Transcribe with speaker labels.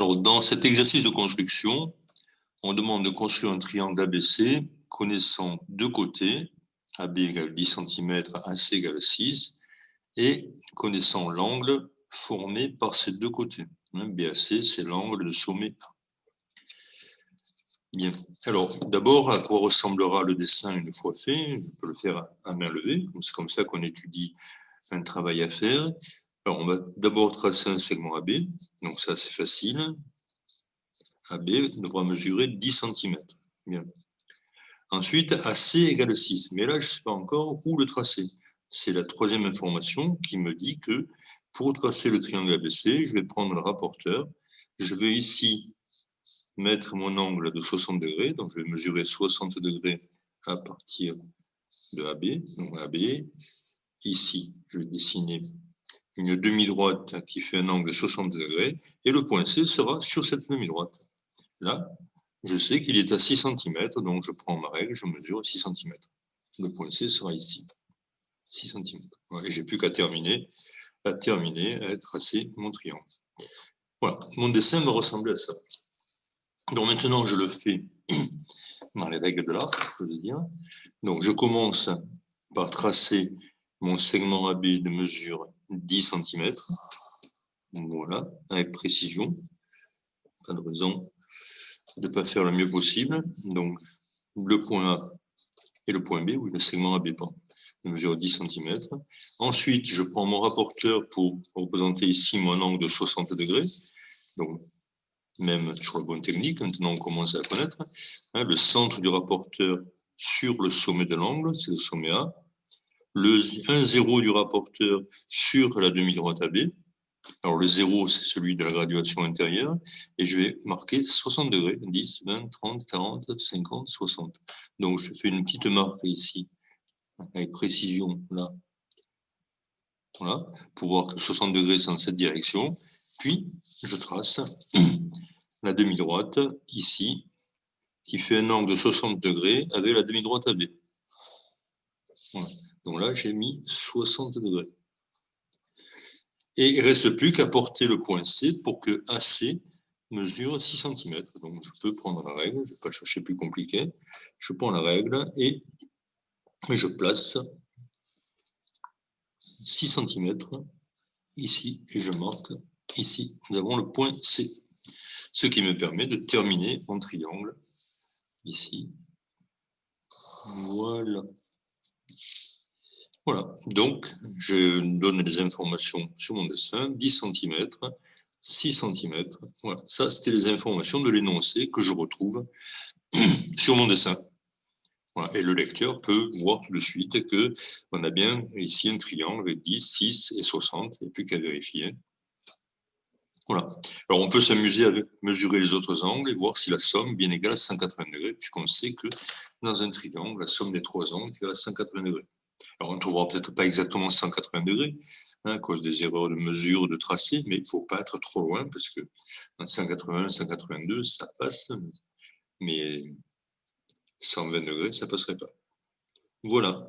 Speaker 1: Alors, dans cet exercice de construction, on demande de construire un triangle ABC connaissant deux côtés, AB égale 10 cm, AC égale 6, et connaissant l'angle formé par ces deux côtés. BAC, c'est l'angle de sommet A. Bien. Alors, d'abord, à quoi ressemblera le dessin une fois fait? Je peux le faire à main levée, c'est comme ça qu'on étudie un travail à faire. Alors, on va d'abord tracer un segment AB, donc ça c'est facile. AB devra mesurer 10 cm. Bien. Ensuite, AC égale 6, mais là je ne sais pas encore où le tracer. C'est la troisième information qui me dit que pour tracer le triangle ABC, je vais prendre le rapporteur, je vais ici mettre mon angle de 60 degrés, donc je vais mesurer 60 degrés à partir de AB, donc AB. Ici, je vais dessiner une demi-droite qui fait un angle de 60 degrés, et le point C sera sur cette demi-droite. Là, je sais qu'il est à 6 cm, donc je prends ma règle, je mesure 6 cm. Le point C sera ici, 6 cm. Et j'ai plus qu'à terminer, à tracer mon triangle. Voilà, mon dessin me ressemblait à ça. Donc maintenant, je le fais dans les règles de l'art, je veux dire. Donc je commence par tracer mon segment AB de mesure 10 cm. Voilà, avec précision. Pas de raison de ne pas faire le mieux possible. Donc le point A et le point B, oui, le segment AB, de mesure 10 cm. Ensuite, je prends mon rapporteur pour représenter ici mon angle de 60 degrés. Donc, même sur la bonne technique, maintenant on commence à la connaître. Le centre du rapporteur sur le sommet de l'angle, c'est le sommet A. Le 1,0 du rapporteur sur la demi-droite AB. Alors le 0, c'est celui de la graduation intérieure, et je vais marquer 60 degrés, 10, 20, 30, 40, 50, 60. Donc je fais une petite marque ici, avec précision, là, voilà, pour voir que 60 degrés c'est dans cette direction, puis je trace la demi-droite, ici, qui fait un angle de 60 degrés avec la demi-droite AB. Voilà. Donc là, j'ai mis 60 degrés. Et il ne reste plus qu'à porter le point C pour que AC mesure 6 cm. Donc, je peux prendre la règle, je ne vais pas chercher plus compliqué. Je prends la règle et je place 6 cm ici et je marque ici. Nous avons le point C, ce qui me permet de terminer mon triangle ici. Voilà. Voilà, donc je donne les informations sur mon dessin, 10 cm, 6 cm. Voilà, ça c'était les informations de l'énoncé que je retrouve sur mon dessin. Voilà. Et le lecteur peut voir tout de suite qu'on a bien ici un triangle avec 10, 6 et 60, il n'y a plus qu'à vérifier. Voilà. Alors on peut s'amuser avec mesurer les autres angles et voir si la somme est bien égale à 180 degrés, puisqu'on sait que dans un triangle, la somme des trois angles est égale à 180 degrés. Alors, on ne trouvera peut-être pas exactement 180 degrés, à cause des erreurs de mesure, de tracé, mais il ne faut pas être trop loin, parce que 181, 182, ça passe, mais 120 degrés, ça ne passerait pas. Voilà.